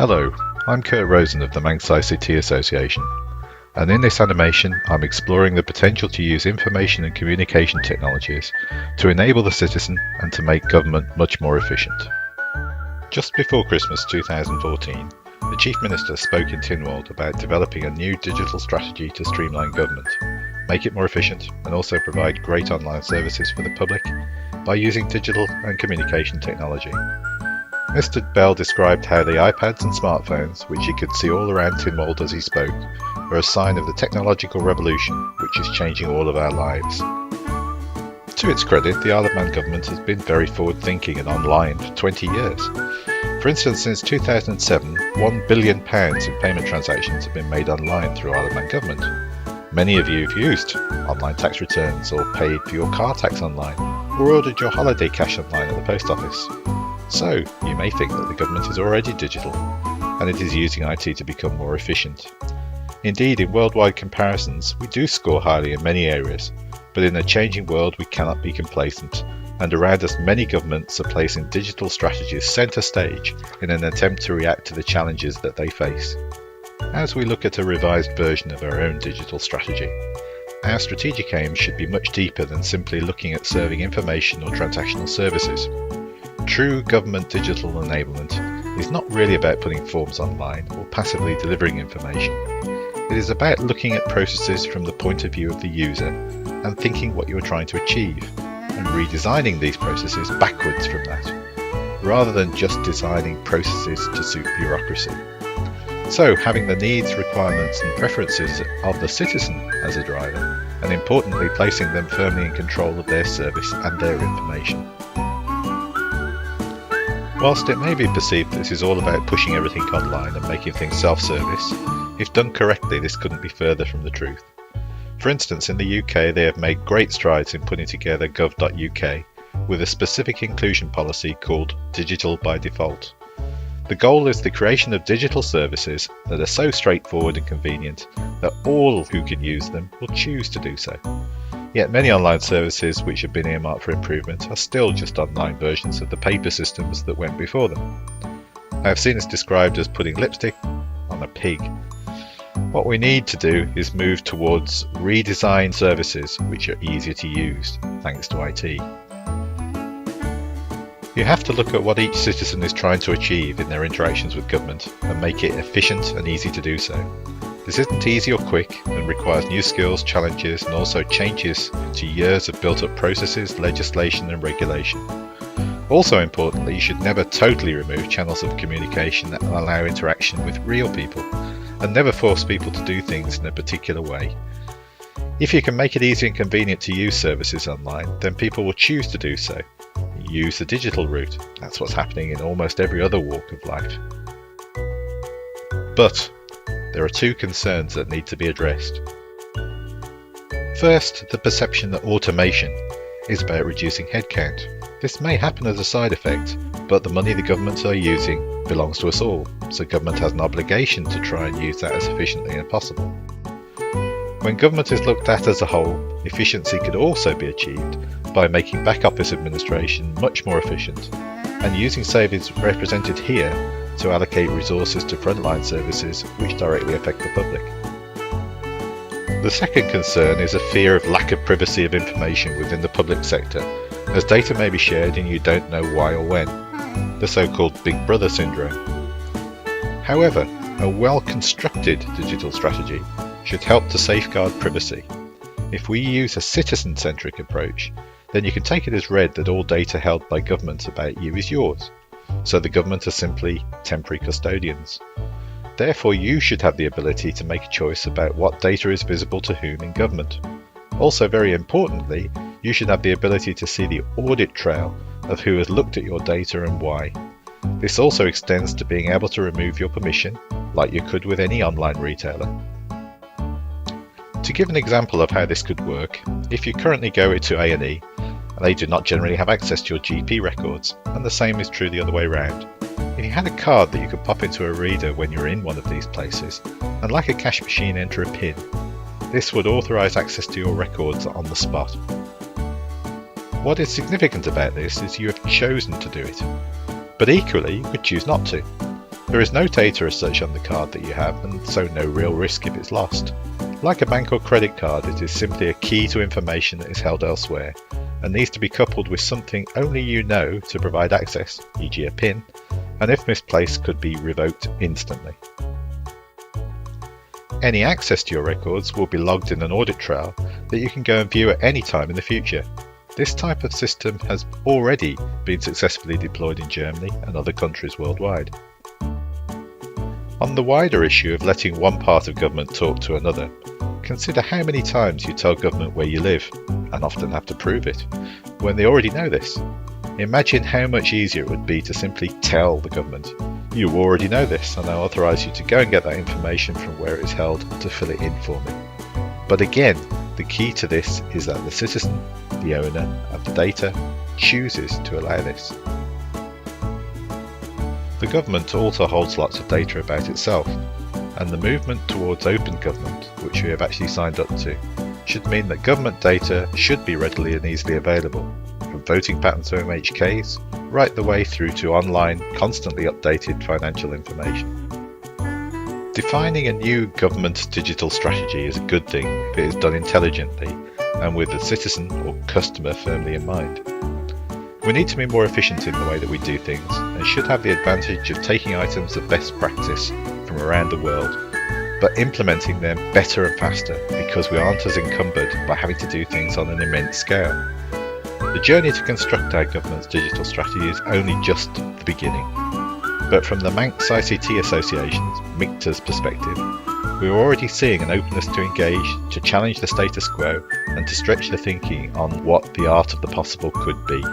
Hello, I'm Kurt Roosen of the Manx ICT Association, and in this animation I'm exploring the potential to use information and communication technologies to enable the citizen and to make government much more efficient. Just before Christmas 2014, the Chief Minister spoke in Tynwald about developing a new digital strategy to streamline government, make it more efficient and also provide great online services for the public by using digital and communication technology. Mr. Bell described how the iPads and smartphones, which he could see all around Tynwald as he spoke, are a sign of the technological revolution which is changing all of our lives. To its credit, the Isle of Man government has been very forward-thinking and online for 20 years. For instance, since 2007, £1 billion in payment transactions have been made online through Isle of Man government. Many of you have used online tax returns or paid for your car tax online or ordered your holiday cash online at the post office. So, you may think that the government is already digital, and it is using IT to become more efficient. Indeed, in worldwide comparisons, we do score highly in many areas, but in a changing world we cannot be complacent, and around us many governments are placing digital strategies centre stage in an attempt to react to the challenges that they face. As we look at a revised version of our own digital strategy, our strategic aims should be much deeper than simply looking at serving information or transactional services. True government digital enablement is not really about putting forms online or passively delivering information. It is about looking at processes from the point of view of the user and thinking what you are trying to achieve, and redesigning these processes backwards from that, rather than just designing processes to suit bureaucracy. So, having the needs, requirements and preferences of the citizen as a driver, and importantly placing them firmly in control of their service and their information. Whilst it may be perceived this is all about pushing everything online and making things self-service, if done correctly this couldn't be further from the truth. For instance, in the UK they have made great strides in putting together gov.uk with a specific inclusion policy called Digital by Default. The goal is the creation of digital services that are so straightforward and convenient that all who can use them will choose to do so. Yet many online services which have been earmarked for improvement are still just online versions of the paper systems that went before them. I have seen this described as putting lipstick on a pig. What we need to do is move towards redesigned services which are easier to use, thanks to IT. You have to look at what each citizen is trying to achieve in their interactions with government and make it efficient and easy to do so. This isn't easy or quick and requires new skills, challenges and also changes to years of built-up processes, legislation and regulation. Also importantly, you should never totally remove channels of communication that allow interaction with real people, and never force people to do things in a particular way. If you can make it easy and convenient to use services online, then people will choose to do so. Use the digital route. That's what's happening in almost every other walk of life. But there are two concerns that need to be addressed. First, the perception that automation is about reducing headcount. This may happen as a side effect, but the money the governments are using belongs to us all, so government has an obligation to try and use that as efficiently as possible. When government is looked at as a whole, efficiency could also be achieved by making back office administration much more efficient and using savings represented here to allocate resources to frontline services which directly affect the public. The second concern is a fear of lack of privacy of information within the public sector, as data may be shared and you don't know why or when, the so-called Big Brother syndrome. However, a well-constructed digital strategy should help to safeguard privacy. If we use a citizen-centric approach, then you can take it as read that all data held by government about you is yours. So the government are simply temporary custodians. Therefore you should have the ability to make a choice about what data is visible to whom in government. Also very importantly, you should have the ability to see the audit trail of who has looked at your data and why. This also extends to being able to remove your permission, like you could with any online retailer. To give an example of how this could work, if you currently go to A&E, they do not generally have access to your GP records, and the same is true the other way around. If you had a card that you could pop into a reader when you're in one of these places, and like a cash machine enter a PIN, this would authorise access to your records on the spot. What is significant about this is you have chosen to do it, but equally you could choose not to. There is no data as such on the card that you have, and so no real risk if it's lost. Like a bank or credit card, it is simply a key to information that is held elsewhere, and needs to be coupled with something only you know to provide access, e.g. a PIN, and if misplaced could be revoked instantly. Any access to your records will be logged in an audit trail that you can go and view at any time in the future. This type of system has already been successfully deployed in Germany and other countries worldwide. On the wider issue of letting one part of government talk to another, consider how many times you tell government where you live, and often have to prove it, when they already know this. Imagine how much easier it would be to simply tell the government, "You already know this, and I authorise you to go and get that information from where it is held to fill it in for me." But again, the key to this is that the citizen, the owner of the data, chooses to allow this. The government also holds lots of data about itself, and the movement towards open government, which we have actually signed up to, should mean that government data should be readily and easily available, from voting patterns to MHKs, right the way through to online, constantly updated financial information. Defining a new government digital strategy is a good thing if it is done intelligently and with the citizen or customer firmly in mind. We need to be more efficient in the way that we do things, and should have the advantage of taking items of best practice from around the world, but implementing them better and faster because we aren't as encumbered by having to do things on an immense scale. The journey to construct our government's digital strategy is only just the beginning. But from the Manx ICT Association's, MICTA's perspective, we are already seeing an openness to engage, to challenge the status quo, and to stretch the thinking on what the art of the possible could be.